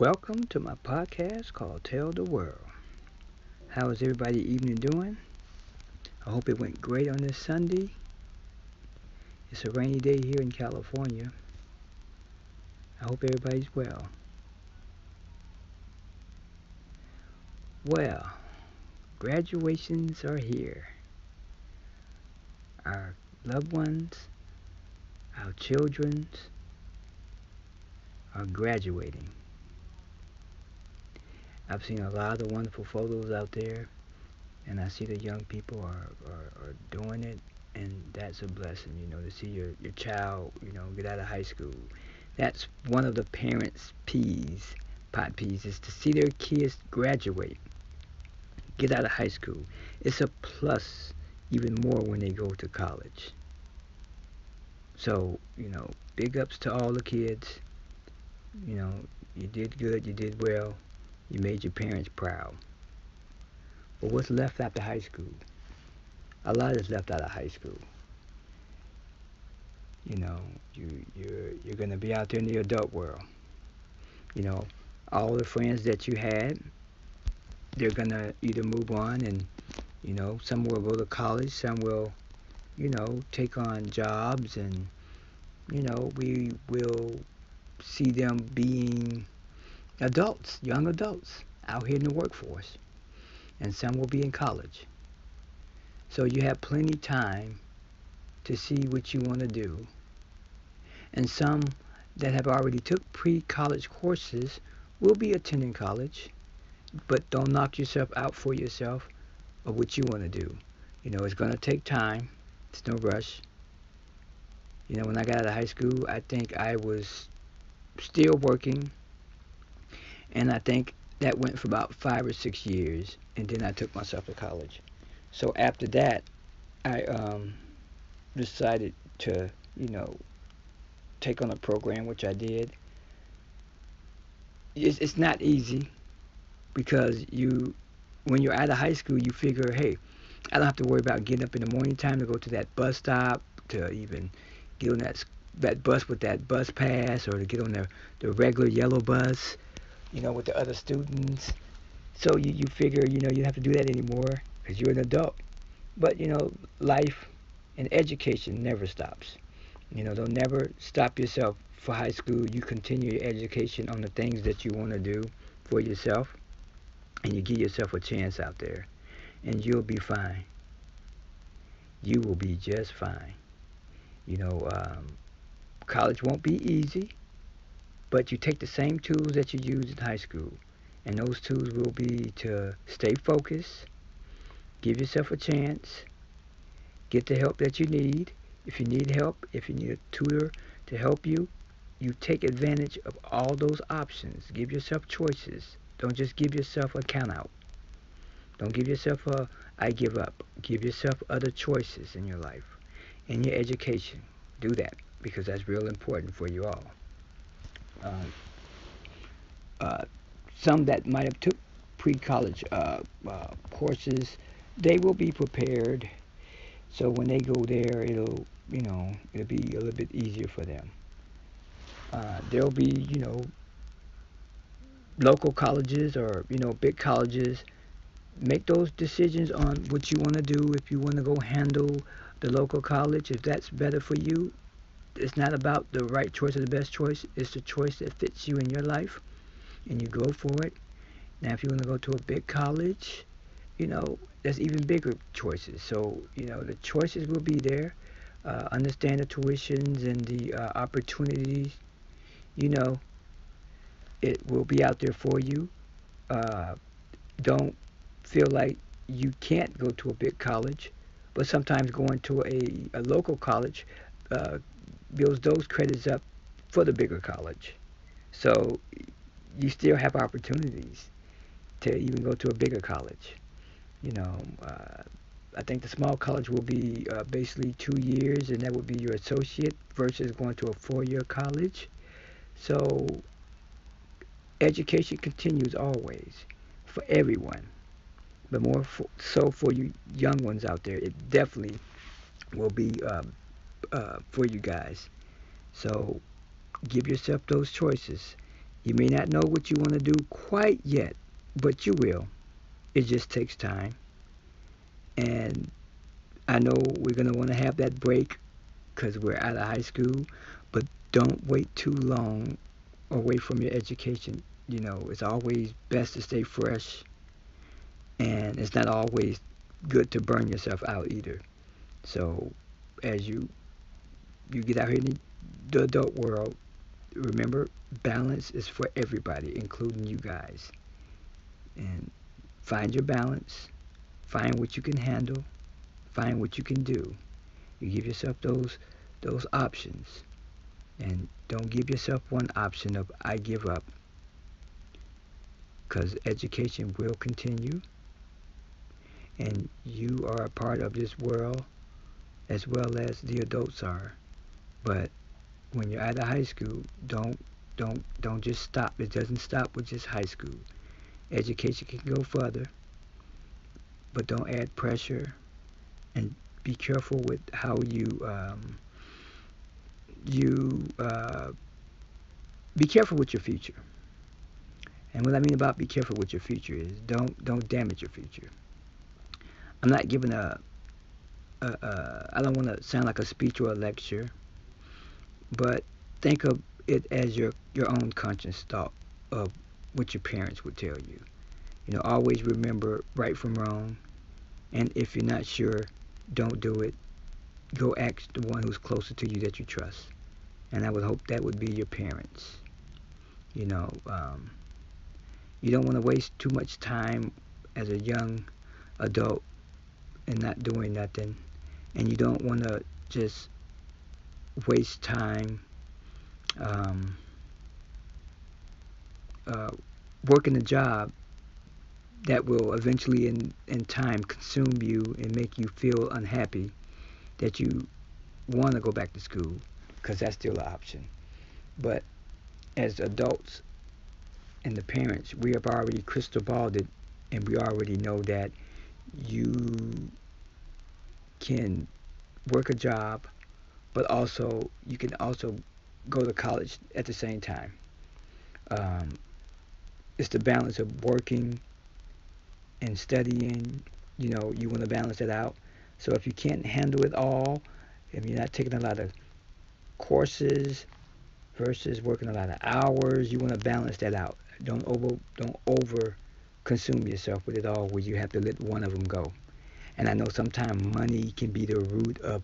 Welcome to my podcast called Tell the World. How is everybody evening doing? I hope it went great on this Sunday. It's a rainy day here in California. I hope everybody's well. Well, graduations are here. Our loved ones, our children are graduating. I've seen a lot of wonderful photos out there, and I see the young people are doing it, and that's a blessing, to see your child, get out of high school. That's one of the parents' pot peas, is to see their kids graduate, get out of high school. It's a plus even more when they go to college. So, big ups to all the kids. You know, you did good, you did well, you made your parents proud. But what's left after high school? A lot is left out of high school. You know, you're gonna be out there in the adult world. You know, all the friends that you had, they're gonna either move on and some will go to college, some will take on jobs, and we will see them being adults, young adults out here in the workforce, and some will be in college. So you have plenty time to see what you want to do. And some that have already took pre-college courses will be attending college, but don't knock yourself out for yourself of what you want to do. It's going to take time. It's no rush. When I got out of high school, I think I was still working, and I think that went for about 5 or 6 years, and then I took myself to college. So after that, I decided to, take on a program, which I did. It's not easy because when you're out of high school, you figure, hey, I don't have to worry about getting up in the morning time to go to that bus stop, to even get on that bus with that bus pass, or to get on the regular yellow bus, with the other students. So you figure, you don't have to do that anymore because you're an adult. But, life and education never stops. Don't never stop yourself for high school. You continue your education on the things that you want to do for yourself, and you give yourself a chance out there, and you'll be fine. You will be just fine. You know, um, College won't be easy, but you take the same tools that you used in high school, and those tools will be to stay focused, give yourself a chance, get the help that you need. If you need help, if you need a tutor to help you, you take advantage of all those options. Give yourself choices. Don't just give yourself a count out. Don't give yourself a I give up. Give yourself other choices in your life, in your education. Do that because that's real important for you all. Um, uh, some that might have took pre-college courses, they will be prepared. So when they go there, it'll be a little bit easier for them. There'll be, local colleges or, big colleges. Make those decisions on what you want to do. If you want to go handle the local college, if that's better for you, it's not about the right choice or the best choice. It's the choice that fits you in your life, and you go for it. Now, if you want to go to a big college, there's even bigger choices. So, the choices will be there. Understand the tuitions and the opportunities. You know, it will be out there for you. Uh, don't feel like you can't go to a big college, but sometimes going to a local college uh, builds those credits up for the bigger college. So you still have opportunities to even go to a bigger college. You know, uh, I think the small college will be basically 2 years, and that would be your associate versus going to a 4-year college. So education continues always for everyone, but more so for you young ones out there. It definitely will be for you guys. So give yourself those choices. You may not know what you want to do quite yet, but you will. It just takes time. And I know we're going to want to have that break because we're out of high school, but don't wait too long away from your education. It's always best to stay fresh, and it's not always good to burn yourself out either. So as you get out here in the adult world, remember, balance is for everybody, including you guys. And find your balance, find what you can handle, find what you can do. You give yourself those options, and don't give yourself one option of I give up, because education will continue, and you are a part of this world as well as the adults are. But when you're out of high school, don't just stop. It doesn't stop with just high school. Education can go further, but don't add pressure, and be careful with how you be careful with your future. And what I mean about be careful with your future is don't damage your future. I'm not giving I don't want to sound like a speech or a lecture, but think of it as your own conscious thought of what your parents would tell you. Always remember right from wrong, and if you're not sure, don't do it. Go ask the one who's closer to you that you trust, and I would hope that would be your parents. You know, um, you don't want to waste too much time as a young adult and not doing nothing, and you don't want to just waste time um, uh, working a job that will eventually in time consume you and make you feel unhappy that you want to go back to school, because that's still an option. But as adults and the parents, we have already crystal balled it, and we already know that you can work a job, but also you can also go to college at the same time. Um, it's the balance of working and studying. You want to balance it out. So if you can't handle it all, if you're not taking a lot of courses versus working a lot of hours, you want to balance that out. Don't over consume yourself with it all, where you have to let one of them go. And I know sometimes money can be the root of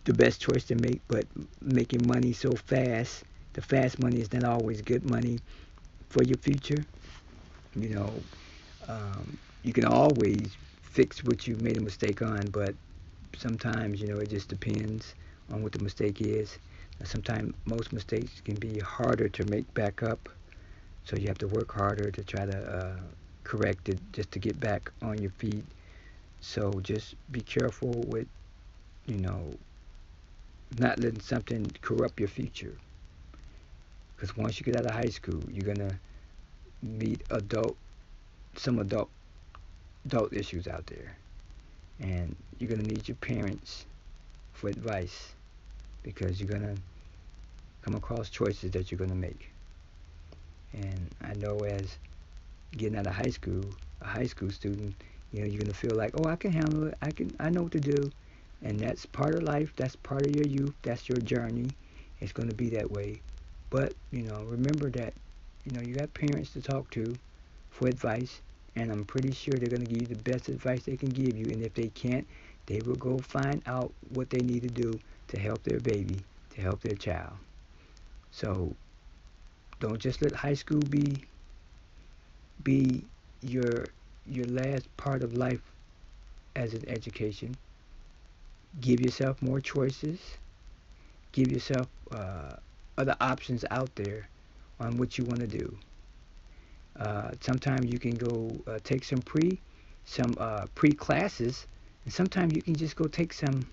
the best choice to make, but making money so fast, the fast money is not always good money for your future. You know, you can always fix what you made a mistake on, but sometimes, it just depends on what the mistake is. Sometimes most mistakes can be harder to make back up, so you have to work harder to try to correct it just to get back on your feet. So just be careful with, you know, not letting something corrupt your future. Because once you get out of high school, you're gonna meet some adult issues out there, and you're gonna need your parents for advice, because you're gonna come across choices that you're gonna make. And I know as getting out of high school, a high school student, you're gonna feel like, oh, I can handle it. I know what to do, and that's part of life. That's part of your youth. That's your journey. It's gonna be that way. But remember that you got parents to talk to for advice, and I'm pretty sure they're gonna give you the best advice they can give you. And if they can't, they will go find out what they need to do to help their baby, to help their child. So don't just let high school be your last part of life as an education. Give yourself more choices. Give yourself other options out there on what you want to do. Sometimes you can go take some pre classes, and sometimes you can just go take some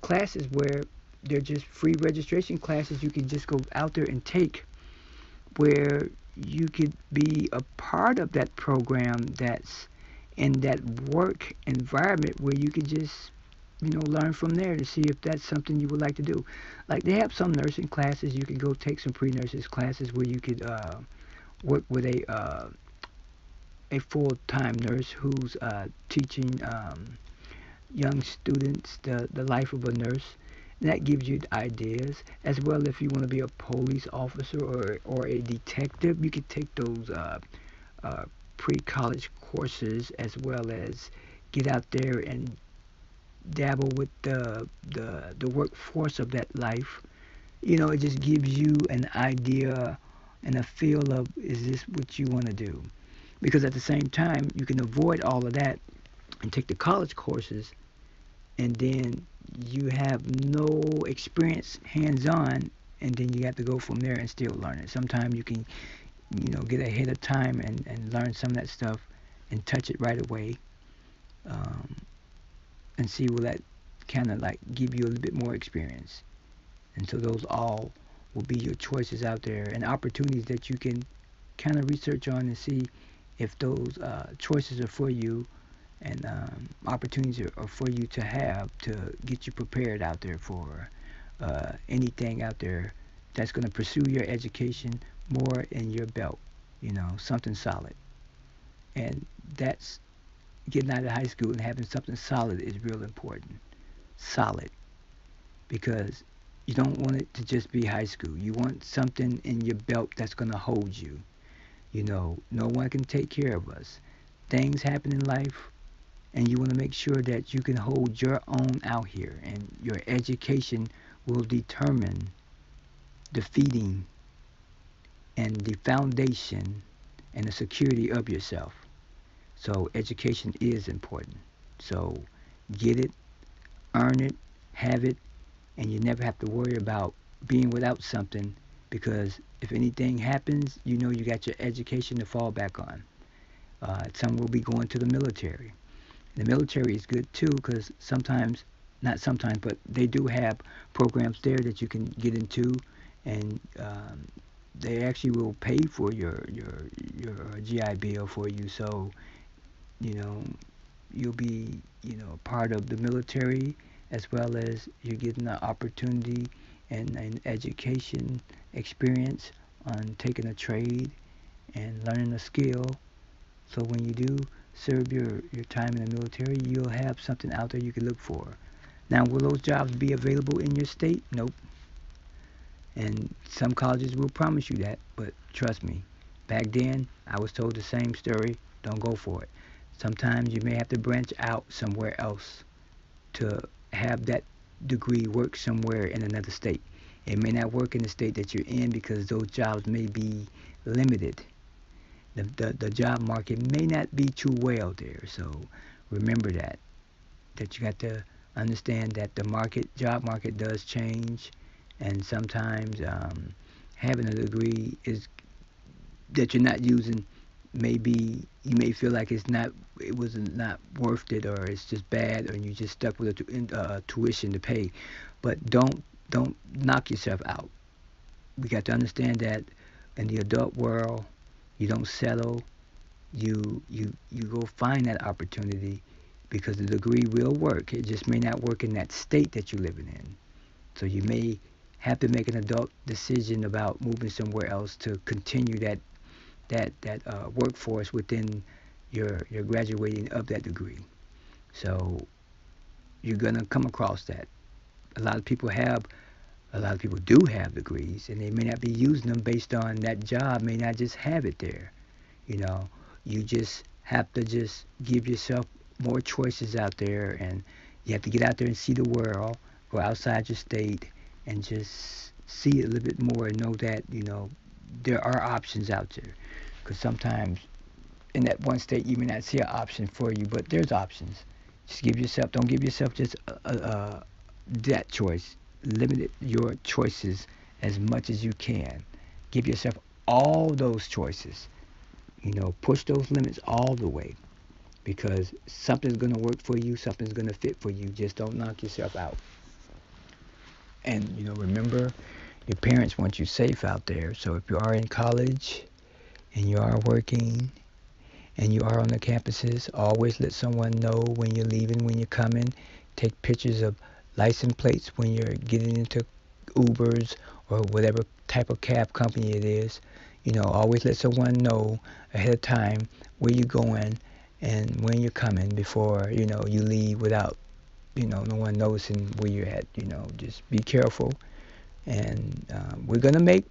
classes where they're just free registration classes. You can just go out there and take, where you could be a part of that program that's in that work environment, where you could just learn from there to see if that's something you would like to do. Like they have some nursing classes. You can go take some pre-nurses classes where you could work with a full-time nurse who's teaching young students the life of a nurse. That gives you ideas as well. If you want to be a police officer or a detective, you could take those uh, pre-college courses as well as get out there and dabble with the workforce of that life. It just gives you an idea and a feel of, is this what you want to do? Because at the same time, you can avoid all of that and take the college courses, and then you have no experience hands-on, and then you have to go from there and still learn it. Sometimes you can, get ahead of time and learn some of that stuff and touch it right away, um, and see will that kind of like give you a little bit more experience. And so those all will be your choices out there and opportunities that you can kind of research on and see if those choices are for you, and opportunities are for you to have to get you prepared out there for anything out there that's going to pursue your education more in your belt, something solid. And that's getting out of high school and having something solid is real important. Solid. Because you don't want it to just be high school. You want something in your belt that's going to hold you. No one can take care of us. Things happen in life, and you want to make sure that you can hold your own out here, and your education will determine the feeding and the foundation and the security of yourself. So education is important. So get it, earn it, have it, and you never have to worry about being without something, because if anything happens, you got your education to fall back on. Some will be going to the military. The military is good too, because sometimes, not sometimes, but they do have programs there that you can get into, and they actually will pay for your GI Bill for you. So you know you'll be part of the military, as well as you're getting the opportunity and an education experience on taking a trade and learning a skill. So when you do serve your time in the military, you'll have something out there you can look for. Now, will those jobs be available in your state? Nope. And some colleges will promise you that, but trust me, back then I was told the same story. Don't go for it. Sometimes you may have to branch out somewhere else to have that degree work somewhere in another state. It may not work in the state that you're in because those jobs may be limited. The job market may not be too well there. So remember that you got to understand that the job market does change, and sometimes having a degree is that you're not using, maybe you may feel like it was not worth it, or it's just bad, or you just stuck with a tuition to pay. But don't knock yourself out. We got to understand that in the adult world, you don't settle. You go find that opportunity, because the degree will work. It just may not work in that state that you're living in. So you may have to make an adult decision about moving somewhere else to continue that workforce within your graduating of that degree. So you're gonna come across that. A lot of people have, a lot of people do have degrees, and they may not be using them based on that job may not just have it there. You know, you just have to just give yourself more choices out there, and you have to get out there and see the world, go outside your state, and just see it a little bit more and know that there are options out there. Because sometimes in that one state you may not see an option for you, but there's options. Just don't give yourself just that choice. Limit your choices as much as you can. Give yourself all those choices. Push those limits all the way, because something's going to work for you, something's going to fit for you. Just don't knock yourself out. And remember, your parents want you safe out there. So if you are in college and you are working and you are on the campuses, always let someone know when you're leaving, when you're coming. take pictures of license plates when you're getting into Ubers or whatever type of cab company it is. Always let someone know ahead of time where you're going and when you're coming before, you leave without, no one noticing where you're at. Just be careful. And we're going to make